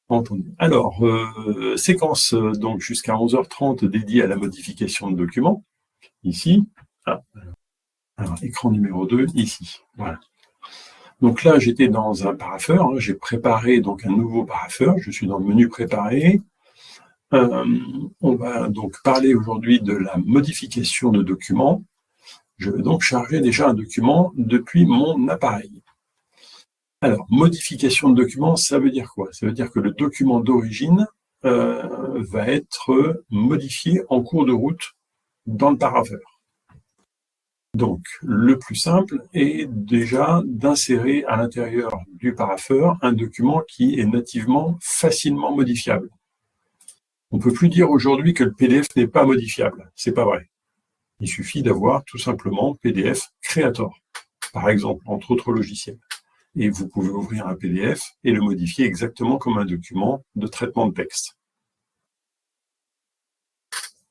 Entendu. Alors, séquence donc jusqu'à 11h30 dédiée à la modification de documents, ici. Ah, alors, écran numéro 2, ici. Voilà. Donc là, j'étais dans un parapheur, hein, j'ai préparé donc un nouveau parapheur, je suis dans le menu préparé. On va donc parler aujourd'hui de la modification de documents. Je vais donc charger déjà un document depuis mon appareil. Alors, modification de document, ça veut dire quoi? Ça veut dire que le document d'origine va être modifié en cours de route dans le parapheur. Donc, le plus simple est déjà d'insérer à l'intérieur du parapheur un document qui est nativement facilement modifiable. On ne peut plus dire aujourd'hui que le PDF n'est pas modifiable. C'est pas vrai. Il suffit d'avoir tout simplement PDF Creator, par exemple, entre autres logiciels. Et vous pouvez ouvrir un PDF et le modifier exactement comme un document de traitement de texte.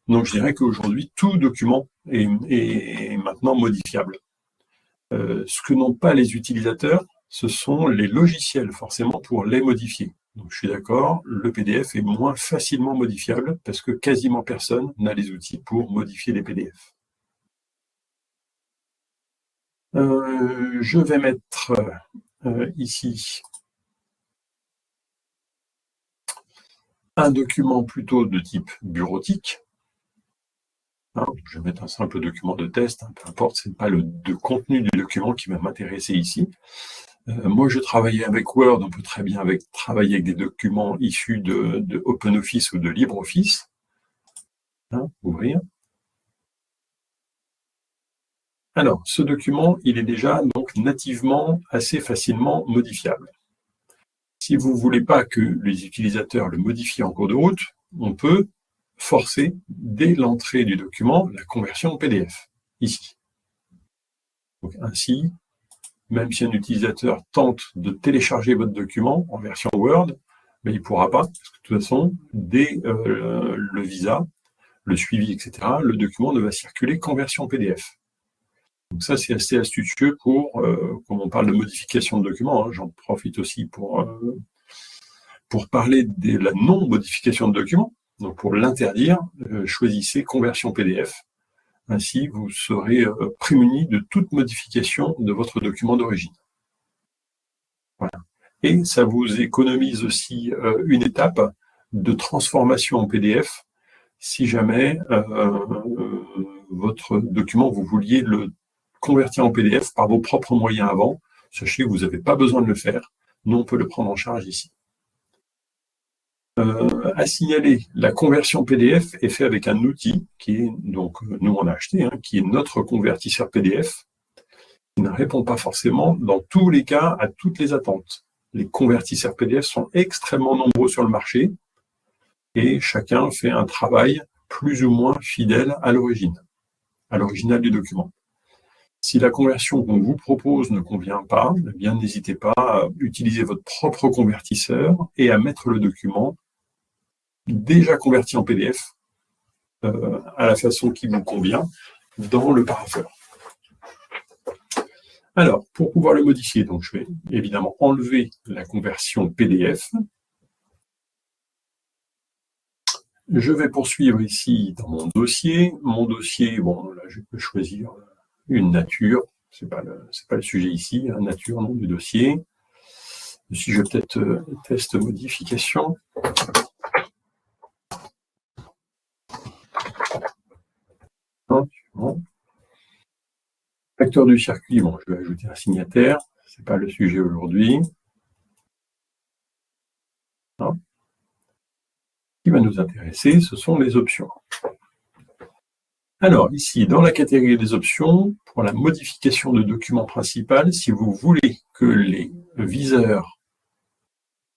Donc je dirais qu'aujourd'hui, tout document est maintenant modifiable. Ce que n'ont pas les utilisateurs, ce sont les logiciels forcément pour les modifier. Donc je suis d'accord, le PDF est moins facilement modifiable parce que quasiment personne n'a les outils pour modifier les PDF. Je vais mettre ici un document plutôt de type bureautique. Je vais mettre un simple document de test, peu importe, ce n'est pas le contenu du document qui va m'intéresser ici. Moi, je travaillais avec Word, on peut très bien travailler avec des documents issus de OpenOffice ou de LibreOffice. Ouvrir. Alors, ce document, il est déjà donc nativement assez facilement modifiable. Si vous ne voulez pas que les utilisateurs le modifient en cours de route, on peut forcer, dès l'entrée du document, la conversion PDF, ici. Donc, ainsi, même si un utilisateur tente de télécharger votre document en version Word, mais il ne pourra pas, parce que de toute façon, dès le visa, le suivi, etc., le document ne va circuler qu'en version PDF. Donc ça, c'est assez astucieux pour, comme on parle de modification de documents, j'en profite aussi pour parler de la non-modification de documents. Donc pour l'interdire, choisissez conversion PDF. Ainsi, vous serez prémuni de toute modification de votre document d'origine. Voilà. Et ça vous économise aussi une étape de transformation en PDF si jamais votre document, vous vouliez le convertir en PDF par vos propres moyens avant. Sachez que vous n'avez pas besoin de le faire. Nous, on peut le prendre en charge ici. À signaler, la conversion PDF est faite avec un outil qui est, donc nous on a acheté, qui est notre convertisseur PDF, qui ne répond pas forcément dans tous les cas à toutes les attentes. Les convertisseurs PDF sont extrêmement nombreux sur le marché et chacun fait un travail plus ou moins fidèle à l'origine, à l'original du document. Si la conversion qu'on vous propose ne convient pas, eh bien n'hésitez pas à utiliser votre propre convertisseur et à mettre le document déjà converti en PDF à la façon qui vous convient dans le parapheur. Alors, pour pouvoir le modifier, donc je vais évidemment enlever la conversion PDF. Je vais poursuivre ici dans mon dossier. Mon dossier, bon, là, je peux choisir une nature. C'est pas le sujet ici, nature, nom du dossier. Ici, je vais peut-être test modification. Facteur du circuit, bon, je vais ajouter un signataire. Ce n'est pas le sujet aujourd'hui. Ce qui va nous intéresser, ce sont les options. Alors, ici, dans la catégorie des options, pour la modification de document principal, si vous voulez que les viseurs,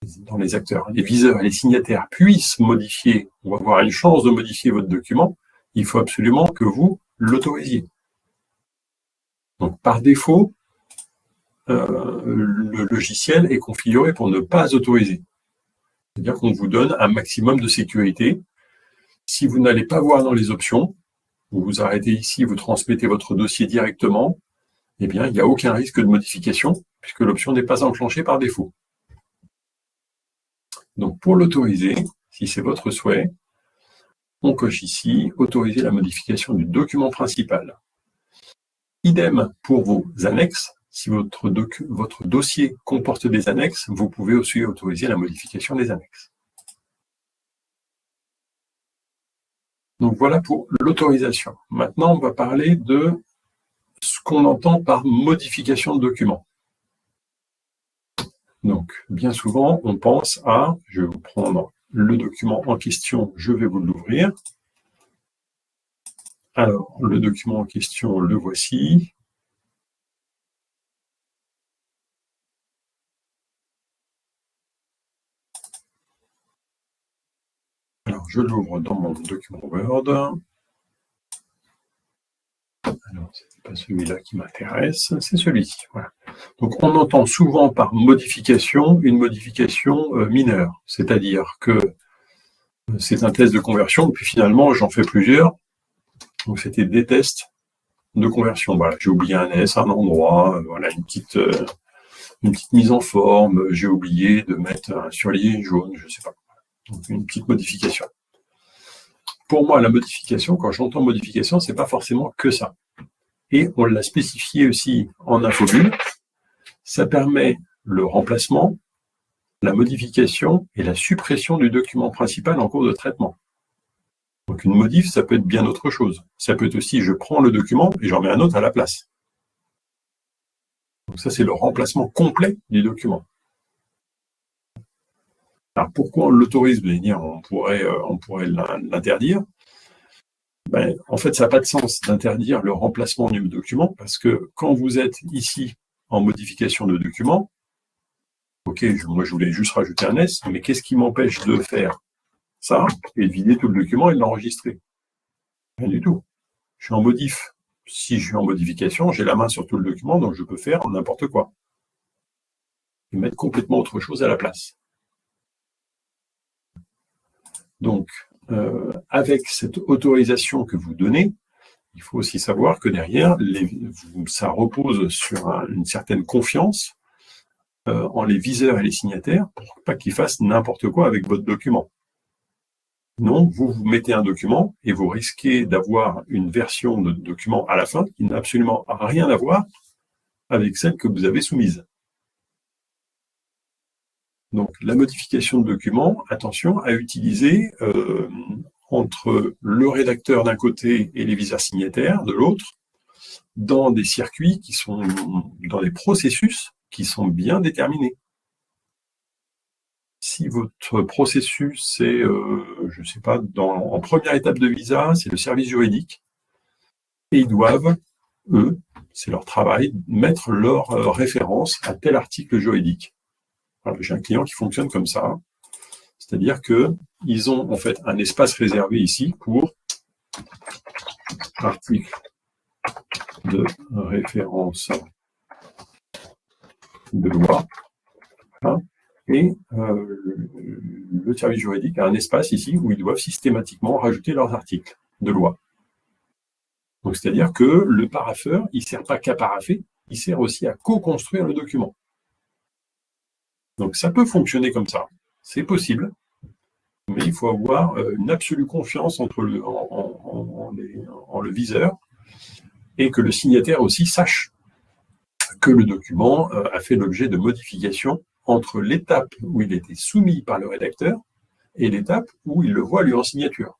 dans les acteurs, les viseurs et les signataires puissent modifier ou avoir une chance de modifier votre document, il faut absolument que vous l'autorisiez. Donc, par défaut, le logiciel est configuré pour ne pas autoriser. C'est-à-dire qu'on vous donne un maximum de sécurité. Si vous n'allez pas voir dans les options, vous vous arrêtez ici, vous transmettez votre dossier directement, eh bien, il n'y a aucun risque de modification puisque l'option n'est pas enclenchée par défaut. Donc, pour l'autoriser, si c'est votre souhait, on coche ici « Autoriser la modification du document principal ». Idem pour vos annexes. Si votre dossier comporte des annexes, vous pouvez aussi autoriser la modification des annexes. Donc voilà pour l'autorisation. Maintenant, on va parler de ce qu'on entend par modification de document. Donc, bien souvent, on pense à, je vais vous prendre le document en question, je vais vous l'ouvrir. Alors, le document en question, le voici. Alors, je l'ouvre dans mon document Word. Alors, ce n'est pas celui-là qui m'intéresse, c'est celui-ci. Voilà. Donc, on entend souvent par modification une modification mineure, c'est-à-dire que c'est un test de conversion, puis finalement, j'en fais plusieurs. Donc, c'était des tests de conversion. Voilà, j'ai oublié un S à un endroit, voilà, une petite mise en forme, j'ai oublié de mettre un surligné jaune, je ne sais pas. Donc, une petite modification. Pour moi, la modification, quand j'entends modification, c'est pas forcément que ça. Et on l'a spécifié aussi en infobulle, ça permet le remplacement, la modification et la suppression du document principal en cours de traitement. Donc une modif, ça peut être bien autre chose. Ça peut être aussi, je prends le document et j'en mets un autre à la place. Donc ça, c'est le remplacement complet du document. Alors pourquoi on l'autorise? On pourrait l'interdire. En fait, ça n'a pas de sens d'interdire le remplacement du document parce que quand vous êtes ici en modification de document, ok, moi je voulais juste rajouter un S, mais qu'est-ce qui m'empêche de faire ça et de vider tout le document et de l'enregistrer? Rien du tout. Je suis en modif. Si je suis en modification, j'ai la main sur tout le document, donc je peux faire n'importe quoi. Et mettre complètement autre chose à la place. Donc, avec cette autorisation que vous donnez, il faut aussi savoir que derrière, ça repose sur une certaine confiance en les viseurs et les signataires pour pas qu'ils fassent n'importe quoi avec votre document. Non, vous mettez un document et vous risquez d'avoir une version de document à la fin qui n'a absolument rien à voir avec celle que vous avez soumise. Donc, la modification de document, attention à utiliser entre le rédacteur d'un côté et les viseurs signataires de l'autre, dans des circuits qui sont, dans des processus qui sont bien déterminés. Si votre processus, c'est, je ne sais pas, en première étape de visa, c'est le service juridique, et ils doivent, eux, c'est leur travail, mettre leur référence à tel article juridique. Alors, j'ai un client qui fonctionne comme ça, c'est-à-dire qu'ils ont en fait un espace réservé ici pour article de référence de loi, hein, et le service juridique a un espace ici où ils doivent systématiquement rajouter leurs articles de loi. Donc, c'est-à-dire que le parapheur, il ne sert pas qu'à parapher, il sert aussi à co-construire le document. Donc, ça peut fonctionner comme ça, c'est possible, mais il faut avoir une absolue confiance en le viseur et que le signataire aussi sache que le document a fait l'objet de modifications entre l'étape où il était soumis par le rédacteur et l'étape où il le voit lui en signature.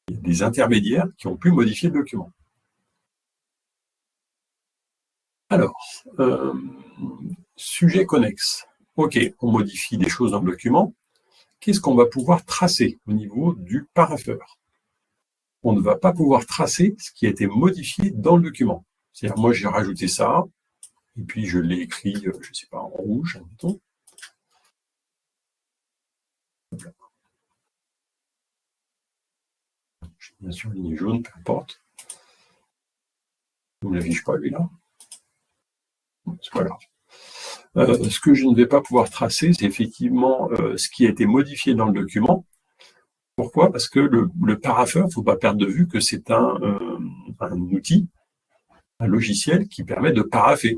Il y a des intermédiaires qui ont pu modifier le document. Alors, sujet connexe. Ok, on modifie des choses dans le document. Qu'est-ce qu'on va pouvoir tracer au niveau du parapheur? On ne va pas pouvoir tracer ce qui a été modifié dans le document. C'est-à-dire, moi, j'ai rajouté ça, et puis je l'ai écrit, je ne sais pas, en rouge, admettons. J'ai bien sûr ligne jaune, peu importe. Vous ne l'affiche pas, lui-là. C'est pas grave. Ce que je ne vais pas pouvoir tracer, c'est effectivement ce qui a été modifié dans le document. Pourquoi? Parce que le parapheur, il ne faut pas perdre de vue que c'est un outil, un logiciel qui permet de parapher.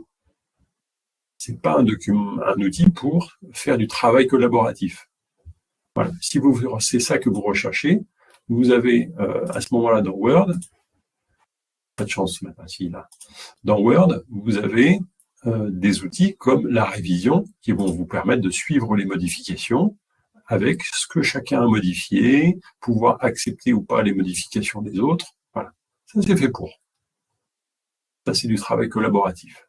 Ce n'est pas un outil pour faire du travail collaboratif. Voilà. Si c'est ça que vous recherchez, vous avez à ce moment-là dans Word, pas de chance maintenant, si là, dans Word, vous avez des outils comme la révision qui vont vous permettre de suivre les modifications avec ce que chacun a modifié, pouvoir accepter ou pas les modifications des autres. Voilà. Ça, c'est fait pour. Ça, c'est du travail collaboratif.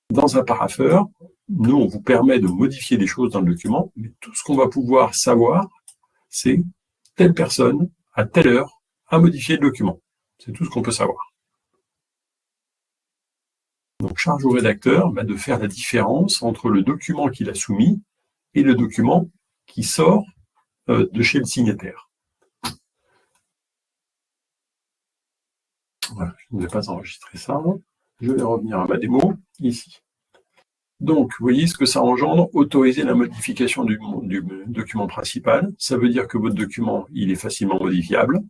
Dans un parapheur, nous, on vous permet de modifier des choses dans le document, mais tout ce qu'on va pouvoir savoir, c'est telle personne, à telle heure, a modifié le document. C'est tout ce qu'on peut savoir. Donc, charge au rédacteur de faire la différence entre le document qu'il a soumis et le document qui sort de chez le signataire. Voilà, je ne vais pas enregistrer ça. Je vais revenir à ma démo, ici. Donc, vous voyez ce que ça engendre, autoriser la modification du document principal. Ça veut dire que votre document, il est facilement modifiable.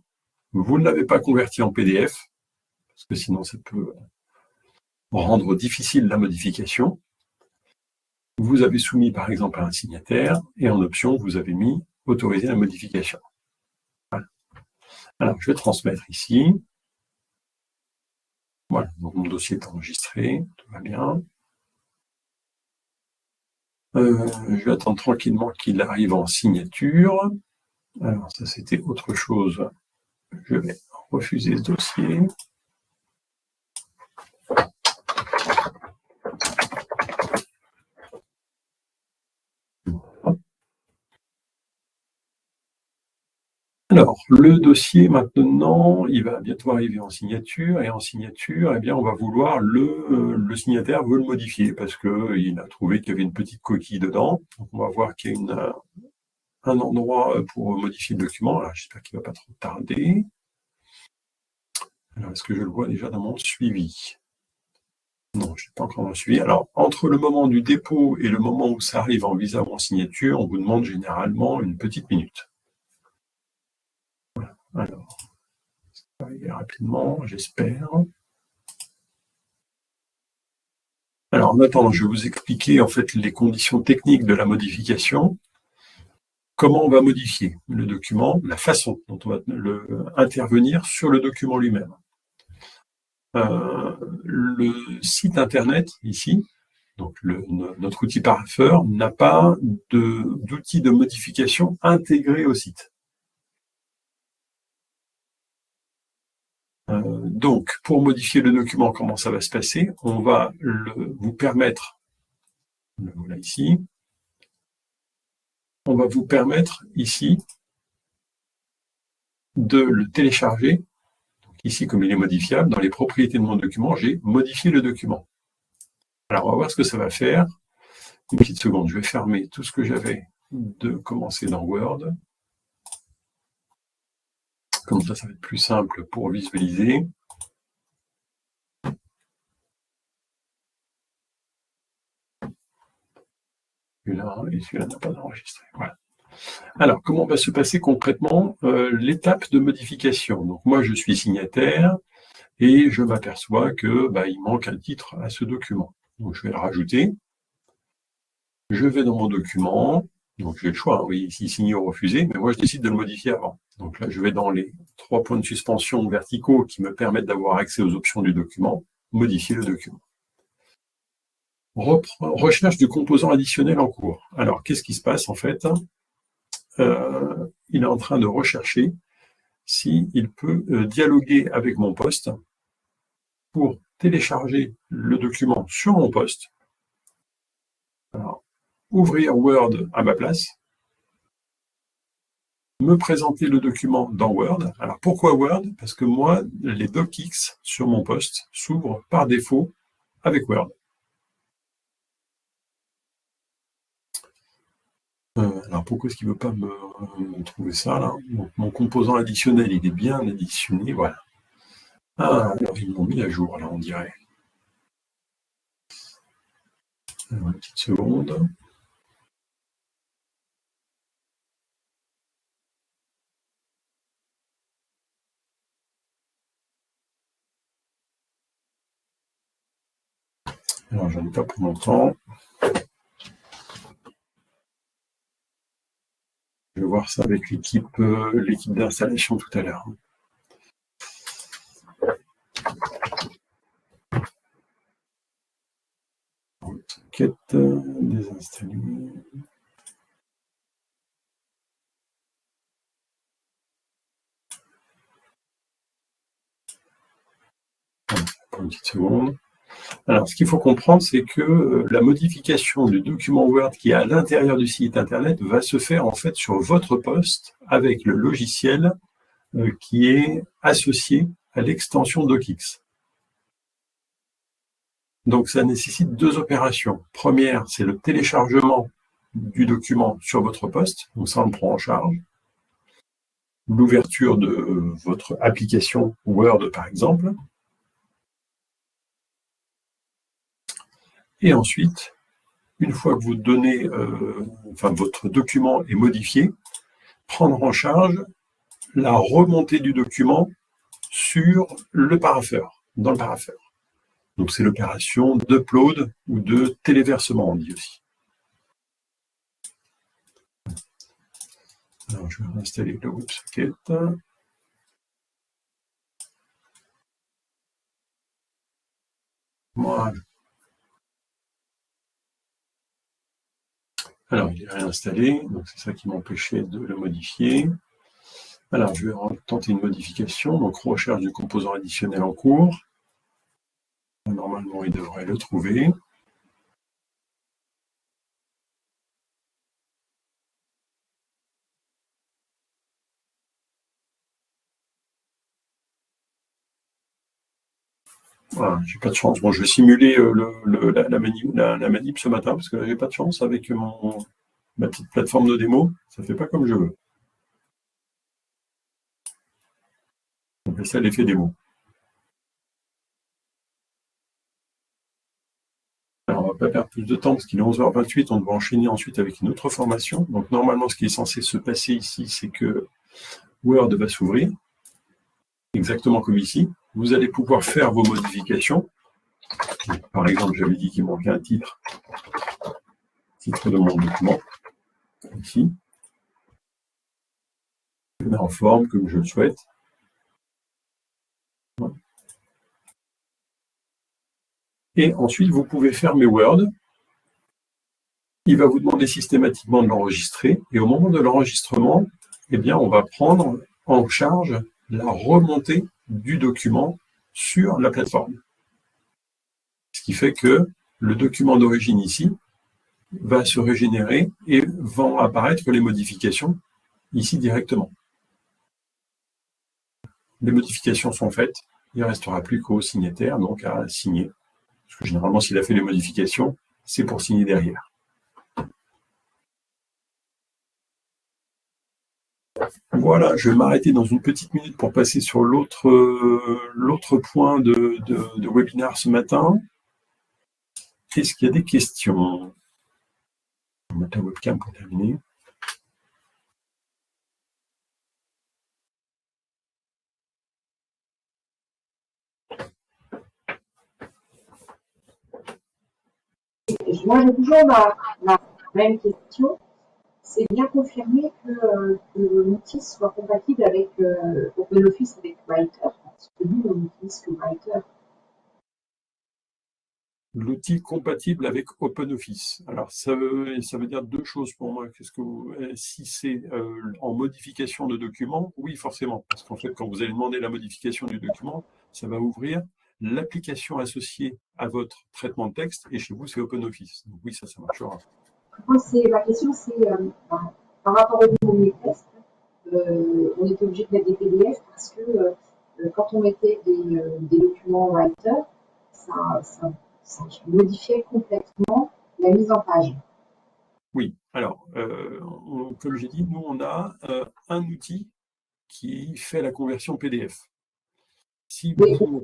Vous ne l'avez pas converti en PDF, parce que sinon ça peut rendre difficile la modification. Vous avez soumis par exemple à un signataire, et en option, vous avez mis « Autoriser la modification ». Voilà. Alors, je vais transmettre ici. Voilà, donc mon dossier est enregistré, tout va bien. Je vais attendre tranquillement qu'il arrive en signature. Alors, ça, c'était autre chose. Je vais refuser ce dossier. Alors, le dossier, maintenant, il va bientôt arriver en signature, et en signature, eh bien, on va vouloir le signataire veut le modifier, parce qu'il a trouvé qu'il y avait une petite coquille dedans. Donc, on va voir qu'il y a un endroit pour modifier le document. Alors, j'espère qu'il ne va pas trop tarder. Alors, est-ce que je le vois déjà dans mon suivi? Non, je n'ai pas encore dans le suivi. Alors, entre le moment du dépôt et le moment où ça arrive en visa ou en signature, on vous demande généralement une petite minute. Voilà. Alors, ça va arriver rapidement, j'espère. Alors, en attendant, je vais vous expliquer en fait les conditions techniques de la modification. Comment on va modifier le document, la façon dont on va intervenir sur le document lui-même. Le site internet, ici, donc notre outil parapheur, n'a pas d'outil de modification intégré au site. Donc, pour modifier le document, comment ça va se passer? On va vous permettre, le voilà ici, on va vous permettre ici de le télécharger. Donc ici, comme il est modifiable, dans les propriétés de mon document, j'ai modifié le document. Alors, on va voir ce que ça va faire. Une petite seconde, je vais fermer tout ce que j'avais de commencer dans Word. Comme ça va être plus simple pour visualiser. Celui-là et celui-là n'a pas enregistré. Voilà. Alors, comment va se passer concrètement l'étape de modification? Donc, moi, je suis signataire et je m'aperçois que il manque un titre à ce document. Donc, je vais le rajouter. Je vais dans mon document. Donc, j'ai le choix. Oui, ici, signer ou refuser, mais moi, je décide de le modifier avant. Donc là, je vais dans les 3 points de suspension verticaux qui me permettent d'avoir accès aux options du document, modifier le document. Recherche du composant additionnel en cours. Alors, qu'est-ce qui se passe en fait? Il est en train de rechercher s'il peut dialoguer avec mon poste pour télécharger le document sur mon poste. Alors, ouvrir Word à ma place, me présenter le document dans Word. Alors, pourquoi Word? Parce que moi, les docx sur mon poste s'ouvrent par défaut avec Word. Alors, pourquoi est-ce qu'il ne veut pas me trouver ça, là? Donc, mon composant additionnel, il est bien additionné, voilà. Ah, alors ils m'ont mis à jour, là, on dirait. Alors, une petite seconde. Alors, j'en ai pas pour longtemps. Je vais voir ça avec l'équipe d'installation tout à l'heure. Quête désinstallée. Pour une petite seconde. Alors, ce qu'il faut comprendre, c'est que la modification du document Word qui est à l'intérieur du site Internet va se faire en fait sur votre poste avec le logiciel qui est associé à l'extension DocX. Donc, ça nécessite deux opérations. Première, c'est le téléchargement du document sur votre poste. Donc, ça, on le prend en charge. L'ouverture de votre application Word, par exemple. Et ensuite, une fois que vous donnez, votre document est modifié, prendre en charge la remontée du document sur le paraffeur, dans le paraffeur. Donc c'est l'opération d'upload ou de téléversement, on dit aussi. Alors je vais installer le WebSocket. Voilà. Alors il est réinstallé, donc c'est ça qui m'empêchait de le modifier. Alors je vais tenter une modification, donc recherche du composant additionnel en cours. Normalement il devrait le trouver. Voilà, j'ai pas de chance. Bon, je vais simuler la manip ce matin parce que là, j'ai pas de chance avec ma petite plateforme de démo. Ça fait pas comme je veux. On fait ça l'effet démo. Alors, on va pas perdre plus de temps parce qu'il est 11h28. On doit enchaîner ensuite avec une autre formation. Donc, normalement, ce qui est censé se passer ici, c'est que Word va s'ouvrir, exactement comme ici. Vous allez pouvoir faire vos modifications. Par exemple, j'avais dit qu'il manquait un titre de mon document, ici. Je le mets en forme comme je le souhaite. Voilà. Et ensuite, vous pouvez fermer Word. Il va vous demander systématiquement de l'enregistrer. Et au moment de l'enregistrement, eh bien, on va prendre en charge la remontée du document sur la plateforme. Ce qui fait que le document d'origine ici va se régénérer et vont apparaître les modifications ici directement. Les modifications sont faites, il ne restera plus qu'au signataire, donc à signer. Parce que généralement, s'il a fait les modifications, c'est pour signer derrière. Voilà, je vais m'arrêter dans une petite minute pour passer sur l'autre point de webinaire ce matin. Est-ce qu'il y a des questions? Je vais mettre la webcam pour terminer. Moi, j'ai toujours la même question. C'est bien confirmé que l'outil soit compatible avec OpenOffice avec Writer, parce que nous, on n'utilise que Writer. L'outil compatible avec OpenOffice. Alors, ça veut dire deux choses pour moi. Si c'est en modification de document, oui, forcément. Parce qu'en fait, quand vous allez demander la modification du document, ça va ouvrir l'application associée à votre traitement de texte, et chez vous, c'est OpenOffice. Donc oui, ça marchera. Moi, ma question, c'est par rapport au premier test, on était obligé de mettre des PDF parce que quand on mettait des documents Writer, ça modifiait complètement la mise en page. Oui, alors, comme j'ai dit, nous, on a un outil qui fait la conversion PDF. Si vous...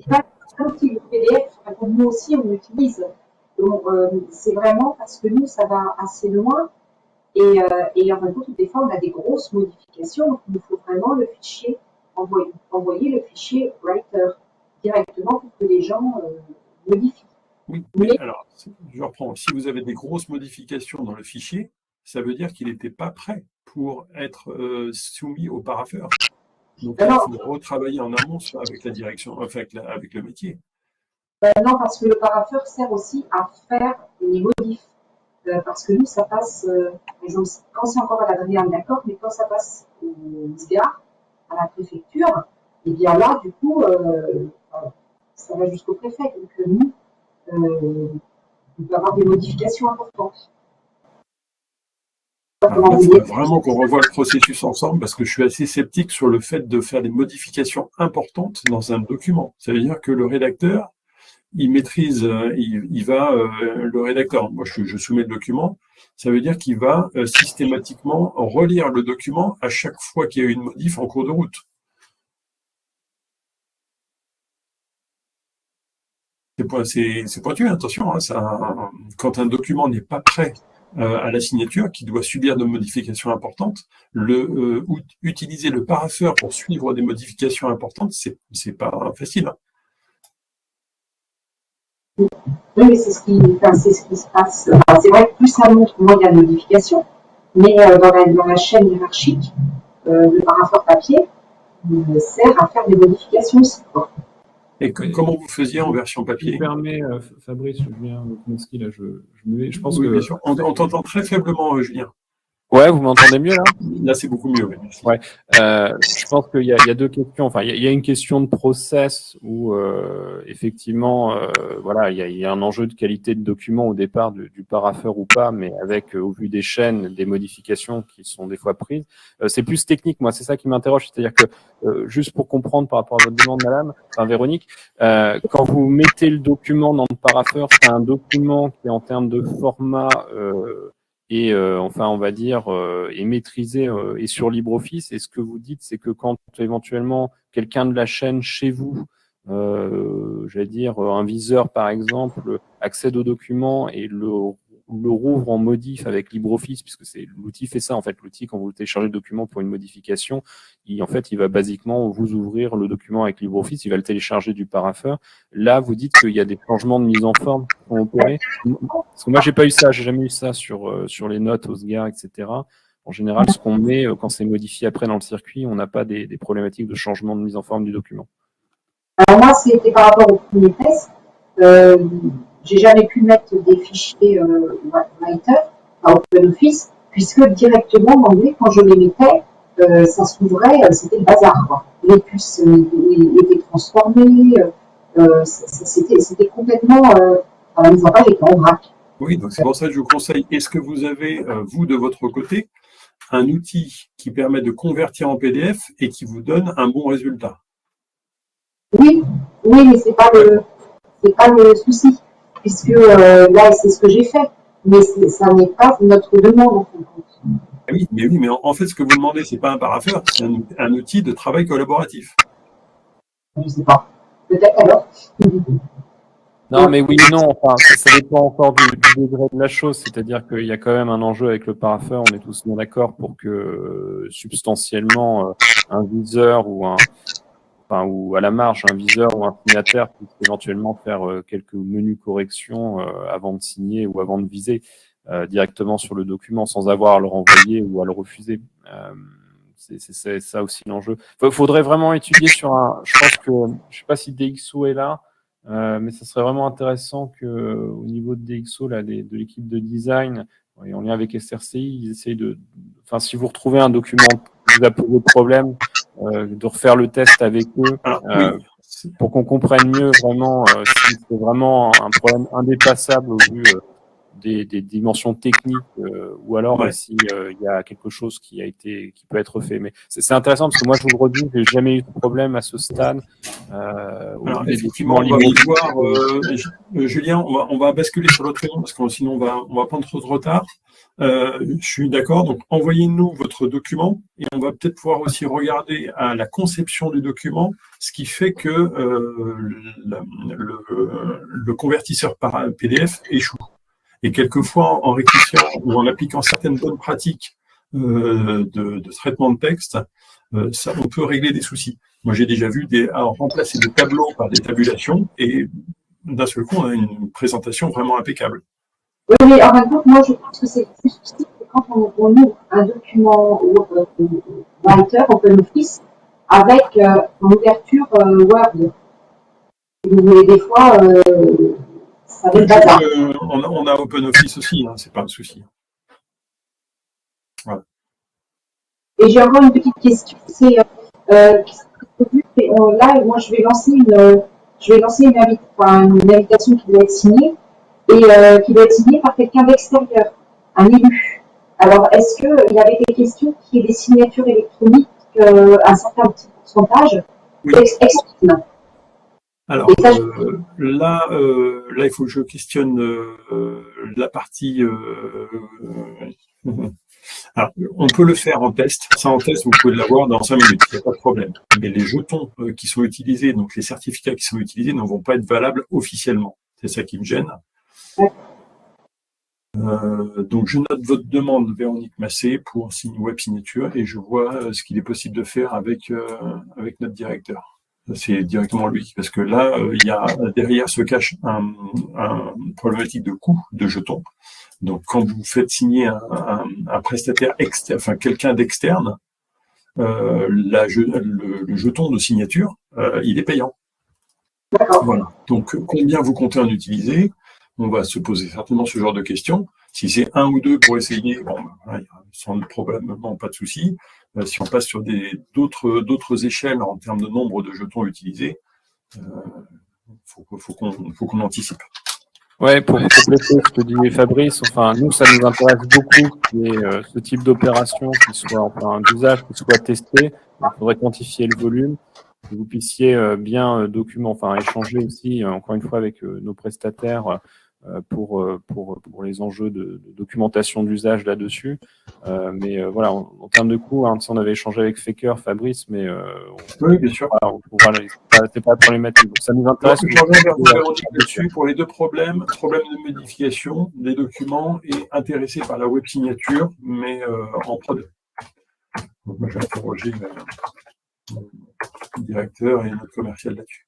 l'outil PDF, nous aussi, on l'utilise. Donc, c'est vraiment parce que nous, ça va assez loin. Et en fin de compte, des fois, on a des grosses modifications. Donc, il nous faut vraiment le fichier, envoyer le fichier Writer directement pour que les gens modifient. Oui, mais alors, je reprends. Si vous avez des grosses modifications dans le fichier, ça veut dire qu'il n'était pas prêt pour être soumis au parapheur. Donc, il faut retravailler en amont avec la direction, enfin, avec le métier. Non, parce que le parapheur sert aussi à faire les modifs. Parce que nous, ça passe, par exemple, quand c'est encore à l'Adriane, d'accord, mais quand ça passe au SGAR, à la préfecture, et bien là, du coup, ça va jusqu'au préfet. Donc, nous, on peut avoir des modifications importantes. Alors, il faudrait vraiment qu'on revoie le processus ensemble parce que je suis assez sceptique sur le fait de faire des modifications importantes dans un document. Ça veut dire que le rédacteur, il maîtrise, le rédacteur, moi je soumets le document, ça veut dire qu'il va systématiquement relire le document à chaque fois qu'il y a une modif en cours de route. C'est pointu, attention, hein, quand un document n'est pas prêt à la signature, qui doit subir de modifications importantes, utiliser le parapheur pour suivre des modifications importantes, c'est pas facile. Hein. Oui, mais c'est ce qui se passe. C'est vrai que plus ça montre, moins il y a de modifications, mais dans la chaîne hiérarchique, le parapheur papier sert à faire des modifications aussi. Et comment vous faisiez en version papier? Je me permets, Fabrice, Julien Knowski, là, je me mets. Je pense oui, que. Bien sûr. On t'entend très faiblement, Julien. Ouais, vous m'entendez mieux là? Là, c'est beaucoup mieux. Oui, merci. Ouais. Je pense qu'il y a deux questions. Enfin, il y a une question de process où effectivement, voilà, il y a un enjeu de qualité de document au départ du parapheur ou pas, mais avec au vu des chaînes, des modifications qui sont des fois prises. C'est plus technique, moi, c'est ça qui m'interroge, c'est-à-dire que juste pour comprendre par rapport à votre demande, Madame, enfin Véronique, quand vous mettez le document dans le parapheur, c'est un document qui en termes de format et enfin on va dire est maîtrisé et sur LibreOffice. Et ce que vous dites, c'est que quand éventuellement quelqu'un de la chaîne chez vous, j'allais dire un viseur par exemple, accède au document et le rouvre en modif avec LibreOffice, puisque c'est l'outil fait ça en fait. L'outil, quand vous téléchargez le document pour une modification, il va basiquement vous ouvrir le document avec LibreOffice, il va le télécharger du parapheur. Là, vous dites qu'il y a des changements de mise en forme qui sont opérés. Parce que moi, j'ai pas eu ça, j'ai jamais eu ça sur les notes, au SGAR, etc. En général, ce qu'on met quand c'est modifié après dans le circuit, on n'a pas des problématiques de changement de mise en forme du document. Alors moi, c'était par rapport au premier test. J'ai jamais pu mettre des fichiers Writer à OpenOffice, puisque directement, en anglais, quand je les mettais, ça s'ouvrait, c'était le bazar, quoi. Les puces étaient transformées, c'était complètement, la mise en page était en vrac. Oui, donc c'est pour ça que je vous conseille, est-ce que vous avez, vous, de votre côté, un outil qui permet de convertir en PDF et qui vous donne un bon résultat? Oui, mais c'est pas le souci, puisque là, c'est ce que j'ai fait, mais ça n'est pas notre demande, en fin de compte. Oui, mais en fait, ce que vous demandez, c'est pas un parapheur, c'est un outil de travail collaboratif. Je ne sais pas. Peut-être alors. Non, mais oui, non, enfin, ça dépend encore du degré de la chose, c'est-à-dire qu'il y a quand même un enjeu avec le parapheur, on est tous bien d'accord pour que substantiellement un viseur ou à la marge, un viseur ou un signataire puisse éventuellement faire quelques menus corrections avant de signer ou avant de viser directement sur le document sans avoir à le renvoyer ou à le refuser. C'est ça aussi l'enjeu. Faudrait vraiment étudier sur je pense que, je sais pas si DxO est là, mais ça serait vraiment intéressant que au niveau de DxO, là, de l'équipe de design, et en lien avec SRCI, ils essayent enfin, si vous retrouvez un document qui vous a posé problème, de refaire le test avec eux, pour qu'on comprenne mieux vraiment si c'est vraiment un problème indépassable au vu des dimensions techniques ou alors si il y a quelque chose qui peut être fait. Mais c'est intéressant parce que moi je vous le redis, j'ai jamais eu de problème à ce stade. Alors, effectivement, on va voir, Julien, on va basculer sur l'autre rayon parce que sinon on va prendre trop de retard. Je suis d'accord, donc envoyez-nous votre document et on va peut-être pouvoir aussi regarder à la conception du document, ce qui fait que le convertisseur par PDF échoue. Et quelquefois, en rectifiant ou en appliquant certaines bonnes pratiques de traitement de texte, on peut régler des soucis. Moi, j'ai déjà vu remplacer des tableaux par des tabulations et d'un seul coup, on a une présentation vraiment impeccable. Oui, mais en fin de compte, moi, je pense que c'est plus souci quand on ouvre un document Writer, OpenOffice, avec une ouverture Word. Vous voulez des fois, ça va être bazar. On a OpenOffice aussi, hein, c'est pas un souci. Voilà. Et j'ai encore une petite question. C'est là, moi, je vais lancer une invitation qui doit être signée et qui doit être signée par quelqu'un d'extérieur, un élu. Alors, est-ce qu'il y avait des questions qui aient des signatures électroniques à un certain petit pourcentage? Oui. Explique-moi. Alors là, il faut que je questionne la partie. Alors, on peut le faire en test. Ça, en test, vous pouvez l'avoir dans 5 minutes. Il n'y a pas de problème. Mais les jetons qui sont utilisés, donc les certificats qui sont utilisés, ne vont pas être valables officiellement. C'est ça qui me gêne. Donc, je note votre demande, Véronique Massé, pour web signature et je vois ce qu'il est possible de faire avec notre directeur. C'est directement lui, parce que là, derrière se cache un problématique de coût de jetons. Donc, quand vous faites signer un prestataire externe, enfin quelqu'un d'externe, le jeton de signature, il est payant. Voilà. Donc, combien vous comptez en utiliser? On va se poser certainement ce genre de questions. Si c'est 1 ou 2 pour essayer, bon, sans probablement pas de souci. Si on passe sur d'autres échelles en termes de nombre de jetons utilisés, faut qu'on anticipe. Ouais, pour compléter ce que dit Fabrice, enfin, nous, ça nous intéresse beaucoup qu'il y ait ce type d'opération qui soit, d'usage qui soit testé. Il faudrait quantifier le volume, que vous puissiez bien échanger aussi, encore une fois, avec nos prestataires pour les enjeux de documentation d'usage là-dessus. Mais voilà, en termes de coûts, on avait échangé avec Faker, Fabrice, mais oui, bien sûr. C'est pas problématique. Donc, ça nous intéresse. Je reviens vers vous, Véronique, dessus pour les deux problème de modification des documents et intéressé par la web signature, mais en prod. Donc, moi, j'ai interrogé mon directeur et notre commercial là-dessus.